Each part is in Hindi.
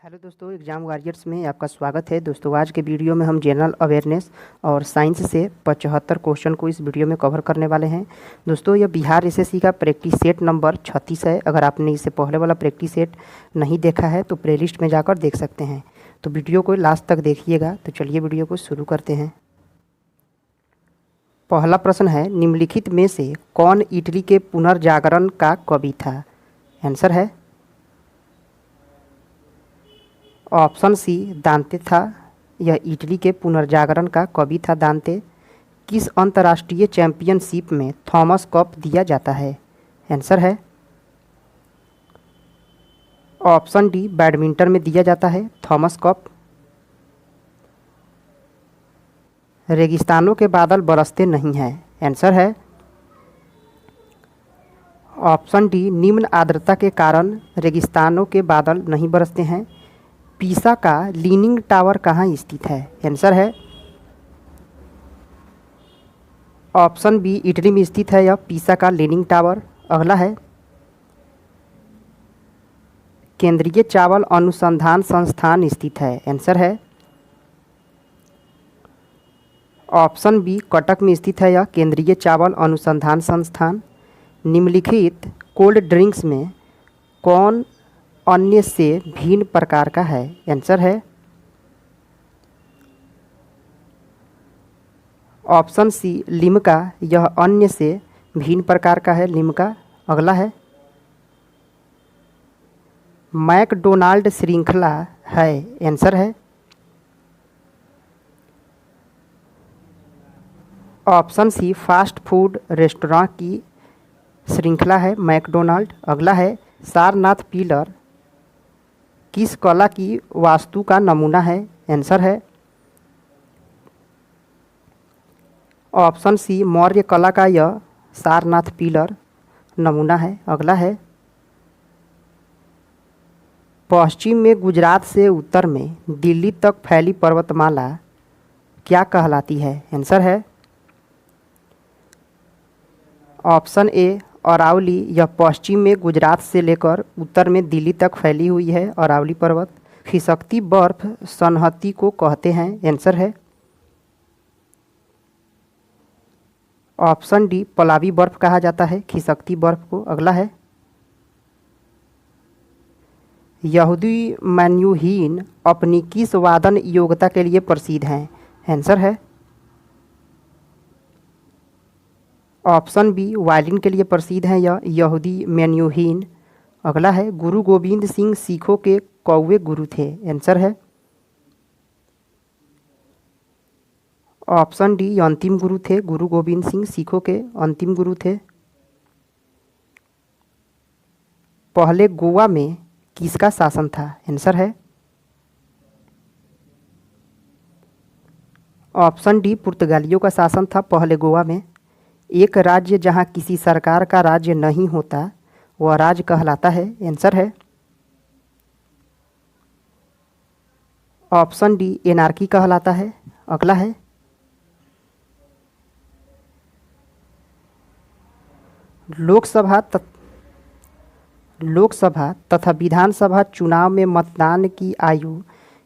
हेलो दोस्तों, एग्जाम वॉरियर्स में आपका स्वागत है। दोस्तों आज के वीडियो में हम जनरल अवेयरनेस और साइंस से 75 क्वेश्चन को इस वीडियो में कवर करने वाले हैं। दोस्तों यह बिहार एसएससी का प्रैक्टिस सेट नंबर 36 है। अगर आपने इससे पहले वाला प्रैक्टिस सेट नहीं देखा है तो प्लेलिस्ट में जाकर देख सकते हैं। तो वीडियो को लास्ट तक देखिएगा। तो चलिए वीडियो को शुरू करते हैं। पहला प्रश्न है, निम्नलिखित में से कौन इटली के पुनर्जागरण का कवि था? आंसर है ऑप्शन सी दांते था। यह इटली के पुनर्जागरण का कवि था दांते। किस अंतर्राष्ट्रीय चैंपियनशिप में थॉमस कप दिया जाता है? आंसर है ऑप्शन डी बैडमिंटन में दिया जाता है थॉमस कप। रेगिस्तानों के बादल बरसते नहीं हैं। आंसर है ऑप्शन डी निम्न आर्द्रता के कारण रेगिस्तानों के बादल नहीं बरसते हैं। पीसा का लीनिंग टावर कहाँ स्थित है? आंसर है ऑप्शन बी इटली में स्थित है यह पीसा का लीनिंग टावर। अगला है, केंद्रीय चावल अनुसंधान संस्थान स्थित है? आंसर है ऑप्शन बी कटक में स्थित है यह केंद्रीय चावल अनुसंधान संस्थान। निम्नलिखित कोल्ड ड्रिंक्स में कौन अन्य से भिन्न प्रकार का है? आंसर है ऑप्शन सी लिम्का। यह अन्य से भिन्न प्रकार का है लिम्का। अगला है, मैकडोनाल्ड श्रृंखला है? आंसर है option C fast food restaurant की श्रृंखला है मैकडोनाल्ड। अगला है, सारनाथ पिलर किस कला की वास्तु का नमूना है? आंसर है ऑप्शन सी मौर्य कला का यह सारनाथ पिलर नमूना है। अगला है, पश्चिम में गुजरात से उत्तर में दिल्ली तक फैली पर्वतमाला क्या कहलाती है? आंसर है ऑप्शन ए अरावली। यह पश्चिम में गुजरात से लेकर उत्तर में दिल्ली तक फैली हुई है अरावली पर्वत। खिसकती बर्फ सनहती को कहते हैं? आंसर है ऑप्शन डी पलावी बर्फ कहा जाता है खिसकती बर्फ को। अगला है, यहूदी मैन्यूहीन अपनी किस वादन योग्यता के लिए प्रसिद्ध हैं? आंसर है ऑप्शन बी वायलिन के लिए प्रसिद्ध हैं यह यहूदी मैन्यूहीन। अगला है, गुरु गोविंद सिंह सिखों के कौवे गुरु थे? आंसर है ऑप्शन डी अंतिम गुरु थे। गुरु गोविंद सिंह सिखों के अंतिम गुरु थे। पहले गोवा में किसका शासन था? आंसर है ऑप्शन डी पुर्तगालियों का शासन था पहले गोवा में। एक राज्य जहां किसी सरकार का राज्य नहीं होता वह राज्य कहलाता है? आंसर है ऑप्शन डी एनार्की कहलाता है। अगला है, लोकसभा तथा विधानसभा चुनाव में मतदान की आयु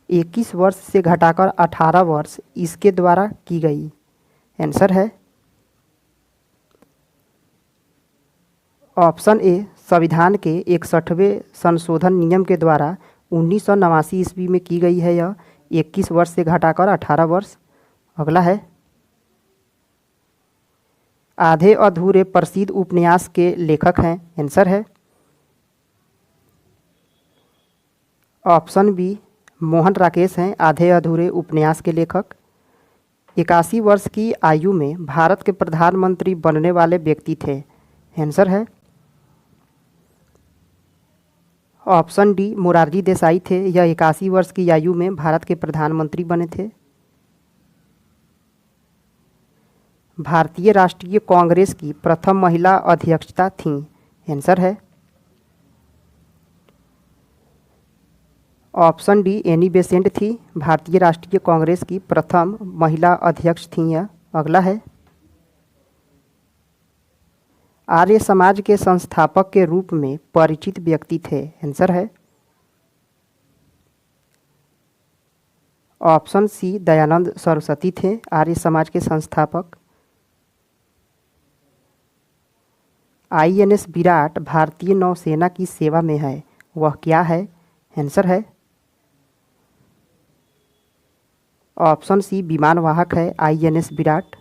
21 वर्ष से घटाकर 18 वर्ष इसके द्वारा की गई? आंसर है ऑप्शन ए संविधान के 61वें संशोधन नियम के द्वारा 1989 ईस्वी में की गई है यह 21 वर्ष से घटाकर 18 वर्ष। अगला है, आधे अधूरे प्रसिद्ध उपन्यास के लेखक हैं? आंसर है ऑप्शन बी मोहन राकेश हैं आधे अधूरे उपन्यास के लेखक। 81 वर्ष की आयु में भारत के प्रधानमंत्री बनने वाले व्यक्ति थे? आंसर है ऑप्शन डी मोरारजी देसाई थे। यह 81 वर्ष की आयु में भारत के प्रधानमंत्री बने थे। भारतीय राष्ट्रीय कांग्रेस की प्रथम महिला अध्यक्षता थीं? आंसर है ऑप्शन डी एनी बेसेंट थी। भारतीय राष्ट्रीय कांग्रेस की प्रथम महिला अध्यक्ष थीं यह। अगला है, आर्य समाज के संस्थापक के रूप में परिचित व्यक्ति थे? आंसर है ऑप्शन सी दयानंद सरस्वती थे, आर्य समाज के संस्थापक। आईएनएस विराट भारतीय नौसेना की सेवा में है, वह क्या है? आंसर है ऑप्शन सी विमान वाहक है आईएनएस विराट।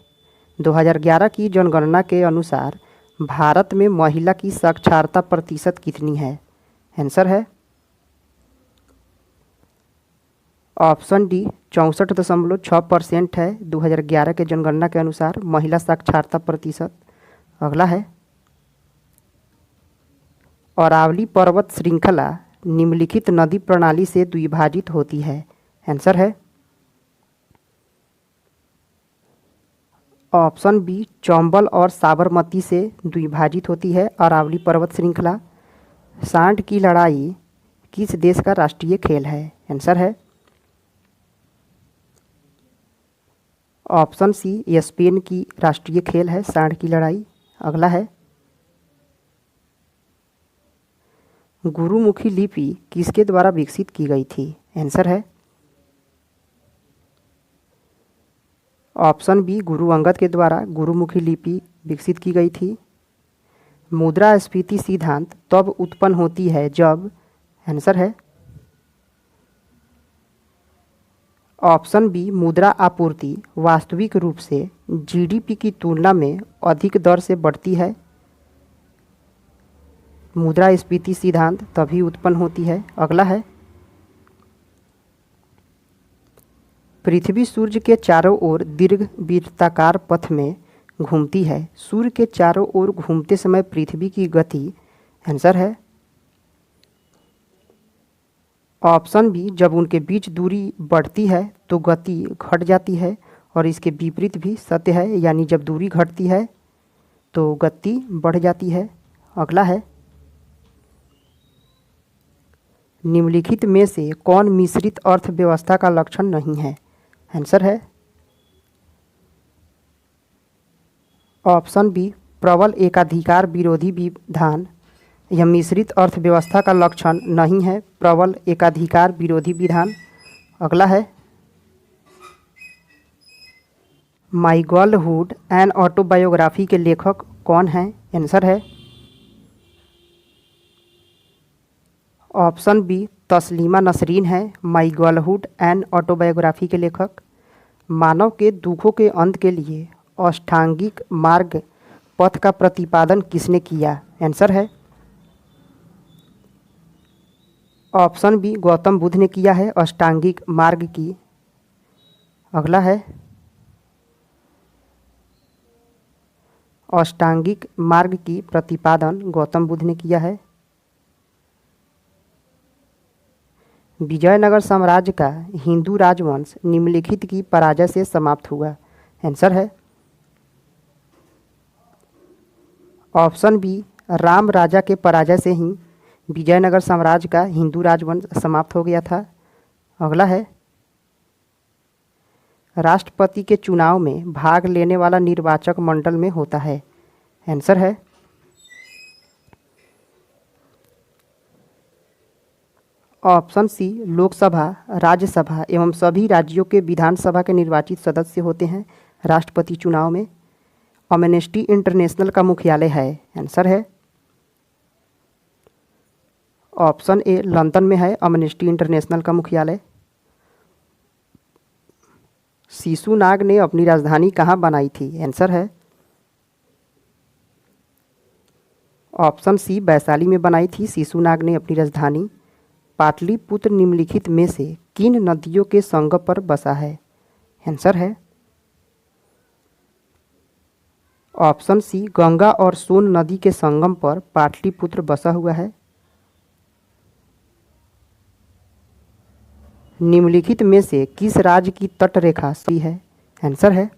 2011 की जनगणना के अनुसार भारत में महिला की साक्षरता प्रतिशत कितनी है? आंसर है ऑप्शन डी 64.6% है 2011 के जनगणना के अनुसार महिला साक्षरता प्रतिशत। अगला है अरावली पर्वत श्रृंखला निम्नलिखित नदी प्रणाली से द्विभाजित होती है। आंसर है ऑप्शन बी चंबल और साबरमती से द्विभाजित होती है अरावली पर्वत श्रृंखला। सांड की लड़ाई किस देश का राष्ट्रीय खेल है? आंसर है ऑप्शन सी स्पेन की राष्ट्रीय खेल है सांड की लड़ाई। अगला है गुरुमुखी लिपि किसके द्वारा विकसित की गई थी? आंसर है ऑप्शन बी गुरु अंगद के द्वारा गुरुमुखी लिपि विकसित की गई थी। मुद्रास्फीति सिद्धांत तब उत्पन्न होती है जब। आंसर है ऑप्शन बी मुद्रा आपूर्ति वास्तविक रूप से जीडीपी की तुलना में अधिक दर से बढ़ती है। मुद्रास्फीति सिद्धांत तभी उत्पन्न होती है। अगला है पृथ्वी सूर्य के चारों ओर दीर्घ वृत्ताकार पथ में घूमती है, सूर्य के चारों ओर घूमते समय पृथ्वी की गति। आंसर है ऑप्शन बी जब उनके बीच दूरी बढ़ती है तो गति घट जाती है, और इसके विपरीत भी सत्य है, यानी जब दूरी घटती है तो गति बढ़ जाती है। अगला है निम्नलिखित में से कौन मिश्रित अर्थव्यवस्था का लक्षण नहीं है? आंसर है ऑप्शन बी प्रबल एकाधिकार विरोधी विधान। यह मिश्रित अर्थव्यवस्था का लक्षण नहीं है, प्रबल एकाधिकार विरोधी विधान। अगला है माई गर्लहुड एन ऑटोबायोग्राफी के लेखक कौन हैं? आंसर है ऑप्शन बी तस्लीमा नसरीन है माई गर्लहुड एन ऑटोबायोग्राफी के लेखक। मानव के दुखों के अंत के लिए अष्टांगिक मार्ग पथ का प्रतिपादन किसने किया? आंसर है ऑप्शन बी गौतम बुद्ध ने किया है अष्टांगिक मार्ग की। अगला है अष्टांगिक मार्ग की प्रतिपादन गौतम बुद्ध ने किया है। विजयनगर साम्राज्य का हिंदू राजवंश निम्नलिखित की पराजय से समाप्त हुआ। आंसर है ऑप्शन बी राम राजा के पराजय से ही विजयनगर साम्राज्य का हिंदू राजवंश समाप्त हो गया था। अगला है राष्ट्रपति के चुनाव में भाग लेने वाला निर्वाचक मंडल में होता है। आंसर है ऑप्शन सी लोकसभा राज्यसभा एवं सभी राज्यों के विधानसभा के निर्वाचित सदस्य होते हैं राष्ट्रपति चुनाव में। अमनेस्टी इंटरनेशनल का मुख्यालय है। आंसर है ऑप्शन ए लंदन में है अमनेस्टी इंटरनेशनल का मुख्यालय। शिशुनाग ने अपनी राजधानी कहाँ बनाई थी? आंसर है ऑप्शन सी वैशाली में बनाई थी शिशुनाग ने अपनी राजधानी। पाटलिपुत्र निम्नलिखित में से किन नदियों के संगम पर बसा है? आंसर है ऑप्शन सी गंगा और सोन नदी के संगम पर पाटलिपुत्र बसा हुआ है। निम्नलिखित में से किस राज्य की तटरेखा सही है? आंसर है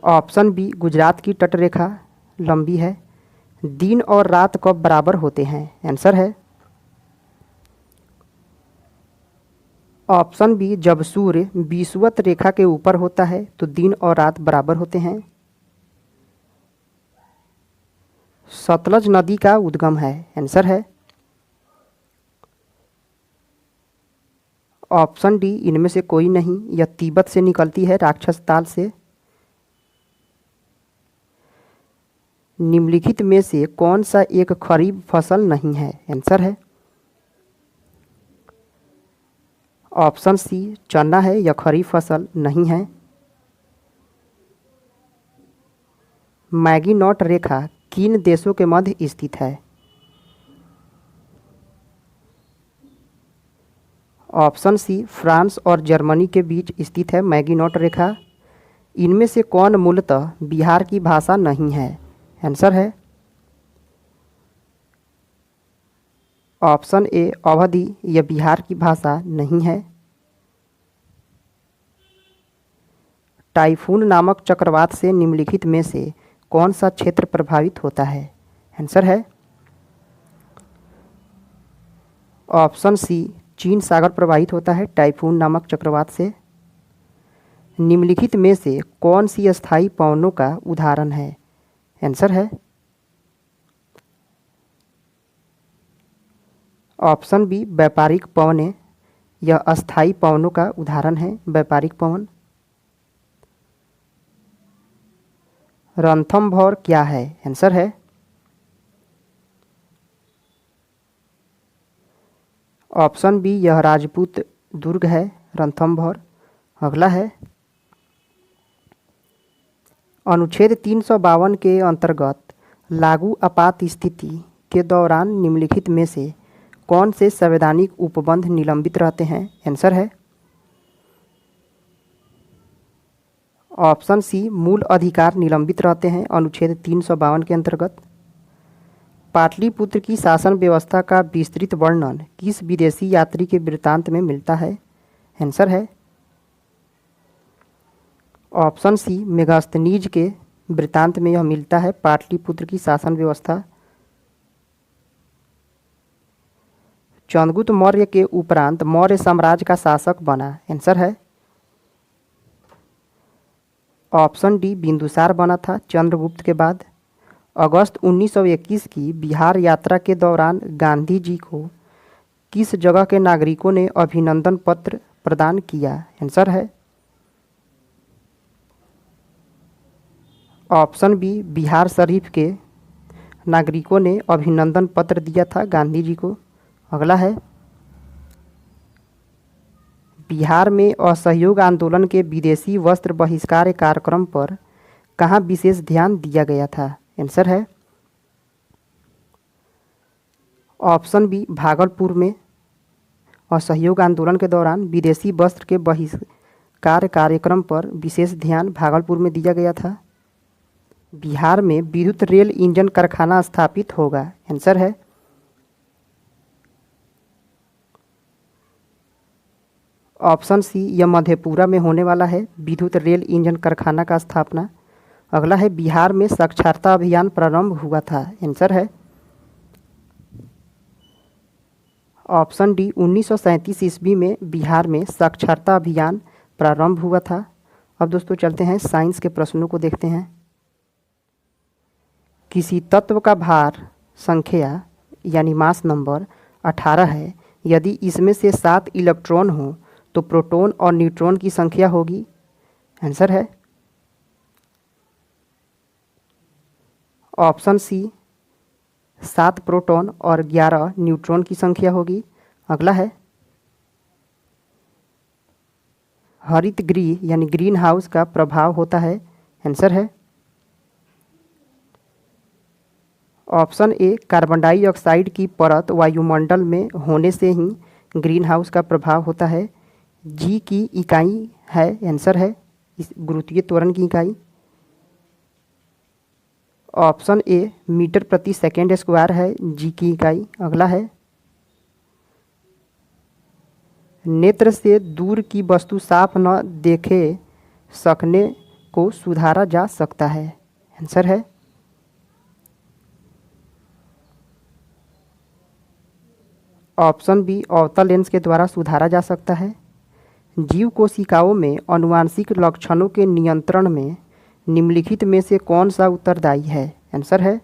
ऑप्शन बी गुजरात की तटरेखा लंबी है। दिन और रात कब बराबर होते हैं? आंसर है ऑप्शन बी जब सूर्य विषुवत रेखा के ऊपर होता है तो दिन और रात बराबर होते हैं। सतलज नदी का उद्गम है। आंसर है ऑप्शन डी इनमें से कोई नहीं, यह तिब्बत से निकलती है, राक्षस ताल से। निम्नलिखित में से कौन सा एक खरीफ फसल नहीं है? आंसर है ऑप्शन सी चना है, यह खरीफ फसल नहीं है। मैगीनॉट रेखा किन देशों के मध्य स्थित है? ऑप्शन सी फ्रांस और जर्मनी के बीच स्थित है मैगीनॉट रेखा। इनमें से कौन मूलतः बिहार की भाषा नहीं है? आंसर है ऑप्शन ए अवधी, यह बिहार की भाषा नहीं है। टाइफून नामक चक्रवात से निम्नलिखित में से कौन सा क्षेत्र प्रभावित होता है? आंसर है ऑप्शन सी चीन सागर प्रभावित होता है टाइफून नामक चक्रवात से। निम्नलिखित में से कौन सी स्थायी पवनों का उदाहरण है? आंसर है ऑप्शन बी व्यापारिक पवनें, यह अस्थायी पवनों का उदाहरण है व्यापारिक पवन। रणथंभौर क्या है? आंसर है ऑप्शन बी यह राजपूत दुर्ग है रणथंभौर। अगला है अनुच्छेद 352 के अंतर्गत लागू आपात स्थिति के दौरान निम्नलिखित में से कौन से संवैधानिक उपबंध निलंबित रहते हैं? आंसर है ऑप्शन सी मूल अधिकार निलंबित रहते हैं अनुच्छेद 352 के अंतर्गत। पाटलिपुत्र की शासन व्यवस्था का विस्तृत वर्णन किस विदेशी यात्री के वृत्तांत में मिलता है? आंसर है ऑप्शन सी मेगास्थनीज के वृत्तांत में यह मिलता है पाटलिपुत्र की शासन व्यवस्था। चंद्रगुप्त मौर्य के उपरांत मौर्य साम्राज्य का शासक बना? आंसर है ऑप्शन डी बिंदुसार बना था चंद्रगुप्त के बाद। अगस्त 1921 की बिहार यात्रा के दौरान गांधी जी को किस जगह के नागरिकों ने अभिनंदन पत्र प्रदान किया? आंसर है ऑप्शन बी बिहार शरीफ के नागरिकों ने अभिनंदन पत्र दिया था गांधी जी को। अगला है बिहार में असहयोग आंदोलन के विदेशी वस्त्र बहिष्कार कार्यक्रम पर कहाँ विशेष ध्यान दिया गया था? आंसर है ऑप्शन बी भागलपुर में असहयोग आंदोलन के दौरान विदेशी वस्त्र के बहिष्कार कार्यक्रम पर विशेष ध्यान भागलपुर में दिया गया था। बिहार में विद्युत रेल इंजन कारखाना स्थापित होगा? आंसर है ऑप्शन सी यह मधेपुरा में होने वाला है विद्युत रेल इंजन कारखाना का स्थापना। अगला है बिहार में साक्षरता अभियान प्रारंभ हुआ था? आंसर है ऑप्शन डी 1937 ईस्वी में बिहार में साक्षरता अभियान प्रारंभ हुआ था। अब दोस्तों चलते हैं साइंस के प्रश्नों को देखते हैं। किसी तत्व का भार संख्या यानी मास नंबर 18 है, यदि इसमें से 7 इलेक्ट्रॉन हो तो प्रोटॉन और न्यूट्रॉन की संख्या होगी? आंसर है ऑप्शन सी 7 प्रोटॉन और 11 न्यूट्रॉन की संख्या होगी। अगला है हरित गृह यानी ग्रीन हाउस का प्रभाव होता है? आंसर है ऑप्शन ए कार्बन डाइऑक्साइड की परत वायुमंडल में होने से ही ग्रीन हाउस का प्रभाव होता है। जी की इकाई है? आंसर है इस गुरुत्वीय त्वरण की इकाई। ऑप्शन ए मीटर प्रति सेकेंड स्क्वायर है जी की इकाई। अगला है नेत्र से दूर की वस्तु साफ न देखे सकने को सुधारा जा सकता है? आंसर है ऑप्शन बी अवतल लेंस के द्वारा सुधारा जा सकता है। जीव कोशिकाओं में आनुवांशिक लक्षणों के नियंत्रण में निम्नलिखित में से कौन सा उत्तरदायी है? आंसर है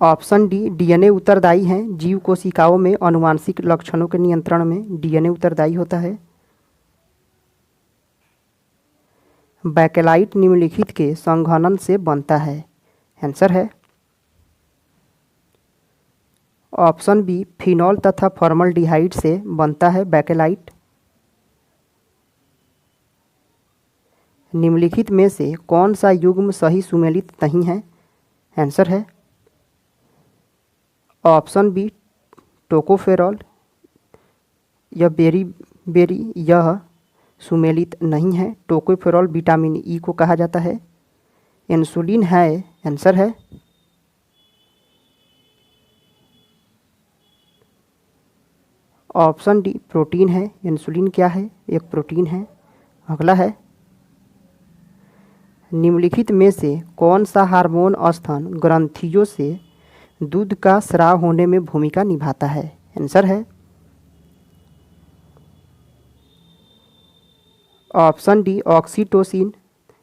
ऑप्शन डी डीएनए उत्तरदायी हैं। जीव कोशिकाओं में आनुवांशिक लक्षणों के नियंत्रण में डीएनए उत्तरदायी होता है। बैकेलाइट निम्नलिखित के संघनन से बनता है। आंसर है ऑप्शन बी फिनॉल तथा फॉर्मल्डिहाइड से बनता है बैकेलाइट। निम्नलिखित में से कौन सा युग्म सही सुमेलित नहीं है? आंसर है ऑप्शन बी टोकोफेरॉल। यह बेरी यह सुमेलित नहीं है। टोकोफेरॉल विटामिन ई को कहा जाता है। इंसुलिन है। आंसर है ऑप्शन डी प्रोटीन है। इंसुलिन क्या है? एक प्रोटीन है। अगला है निम्नलिखित में से कौन सा हार्मोन स्तन ग्रंथियों से दूध का स्राव होने में भूमिका निभाता है? आंसर है ऑप्शन डी ऑक्सीटोसिन।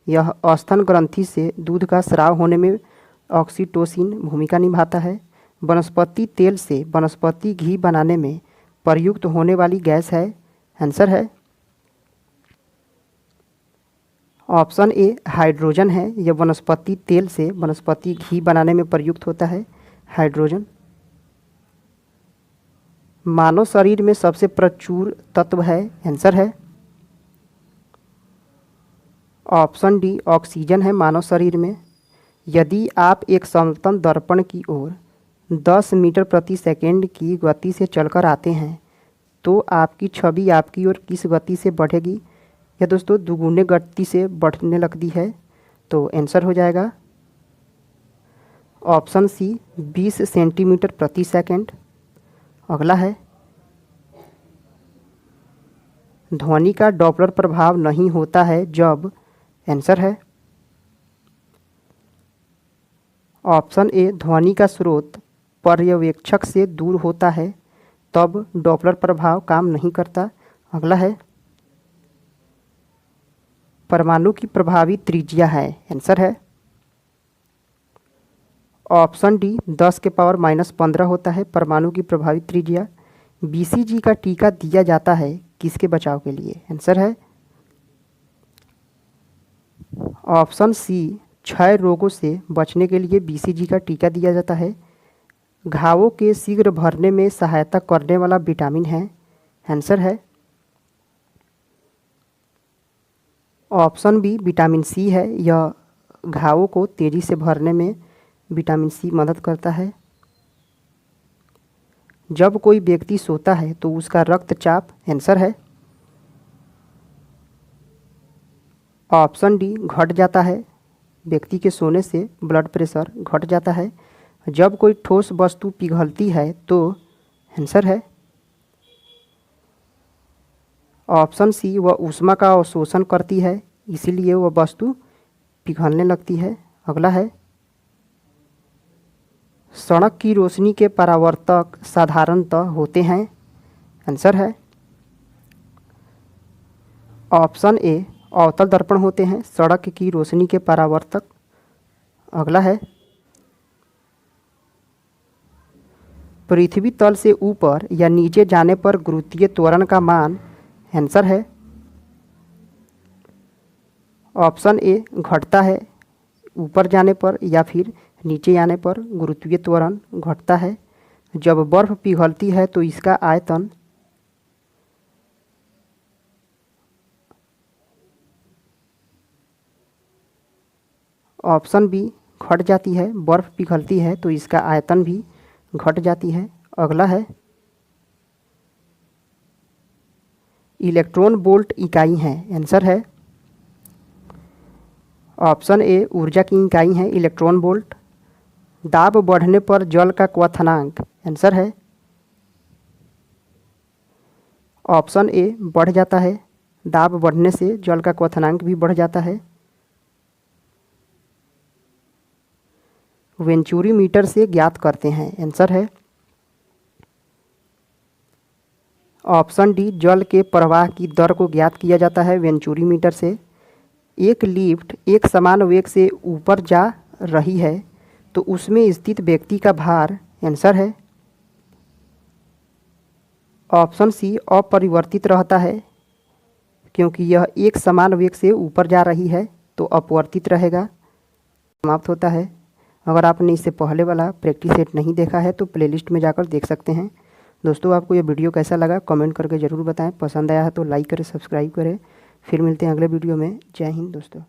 यह स्तन ग्रंथि से दूध का स्राव होने में ऑक्सीटोसिन भूमिका निभाता है। वनस्पति तेल से वनस्पति घी बनाने में प्रयुक्त होने वाली गैस है। आंसर है ऑप्शन ए हाइड्रोजन है। यह वनस्पति तेल से वनस्पति घी बनाने में प्रयुक्त होता है हाइड्रोजन। मानव शरीर में सबसे प्रचुर तत्व है। आंसर है ऑप्शन डी ऑक्सीजन है मानव शरीर में। यदि आप एक समतल दर्पण की ओर 10 मीटर प्रति सेकंड की गति से चलकर आते हैं तो आपकी छवि आपकी ओर किस गति से बढ़ेगी? यह दोस्तों दुगुने गति से बढ़ने लगती है। तो आंसर हो जाएगा ऑप्शन सी 20 सेंटीमीटर प्रति सेकंड। अगला है ध्वनि का डॉपलर प्रभाव नहीं होता है जब। आंसर है ऑप्शन ए ध्वनि का स्रोत पर्यवेक्षक से दूर होता है तब डॉपलर प्रभाव काम नहीं करता। अगला है परमाणु की प्रभावी त्रिज्या है। आंसर है ऑप्शन डी 10 के पावर -15 होता है परमाणु की प्रभावी त्रिज्या। बीसीजी का टीका दिया जाता है किसके बचाव के लिए? आंसर है ऑप्शन सी क्षय रोगों से बचने के लिए बीसीजी का टीका दिया जाता है। घावों के शीघ्र भरने में सहायता करने वाला विटामिन है। आंसर है ऑप्शन बी विटामिन सी है। यह घावों को तेजी से भरने में विटामिन सी मदद करता है। जब कोई व्यक्ति सोता है तो उसका रक्तचाप। आंसर है ऑप्शन डी घट जाता है। व्यक्ति के सोने से ब्लड प्रेशर घट जाता है। जब कोई ठोस वस्तु पिघलती है तो। आंसर है ऑप्शन सी वह ऊष्मा का अवशोषण करती है इसीलिए वह वस्तु पिघलने लगती है। अगला है सड़क की रोशनी के परावर्तक साधारणतः होते हैं। आंसर है ऑप्शन ए अवतल दर्पण होते हैं सड़क की रोशनी के परावर्तक। अगला है पृथ्वी तल से ऊपर या नीचे जाने पर गुरुत्वीय त्वरण का मान। आंसर है ऑप्शन ए घटता है ऊपर जाने पर या फिर नीचे आने पर गुरुत्वीय त्वरण घटता है। जब बर्फ पिघलती है तो इसका आयतन। ऑप्शन बी घट जाती है। बर्फ पिघलती है तो इसका आयतन भी घट जाती है। अगला है इलेक्ट्रॉन वोल्ट इकाई है। आंसर है ऑप्शन ए ऊर्जा की इकाई है इलेक्ट्रॉन वोल्ट। दाब बढ़ने पर जल का क्वथनांक। आंसर है ऑप्शन ए बढ़ जाता है। दाब बढ़ने से जल का क्वथनांक भी बढ़ जाता है। वेंचुरी मीटर से ज्ञात करते हैं। आंसर है ऑप्शन डी जल के प्रवाह की दर को ज्ञात किया जाता है वेंचुरी मीटर से। एक लिफ्ट एक समान वेग से ऊपर जा रही है तो उसमें स्थित व्यक्ति का भार, आंसर है ऑप्शन सी, अपरिवर्तित रहता है, क्योंकि यह एक समान वेग से ऊपर जा रही है तो अपवर्तित रहेगा। समाप्त होता है। अगर आपने इससे पहले वाला प्रैक्टिस सेट नहीं देखा है तो प्लेलिस्ट में जाकर देख सकते हैं। दोस्तों, आपको यह वीडियो कैसा लगा कमेंट करके ज़रूर बताएं। पसंद आया है तो लाइक करें, सब्सक्राइब करें। फिर मिलते हैं अगले वीडियो में। जय हिंद दोस्तों।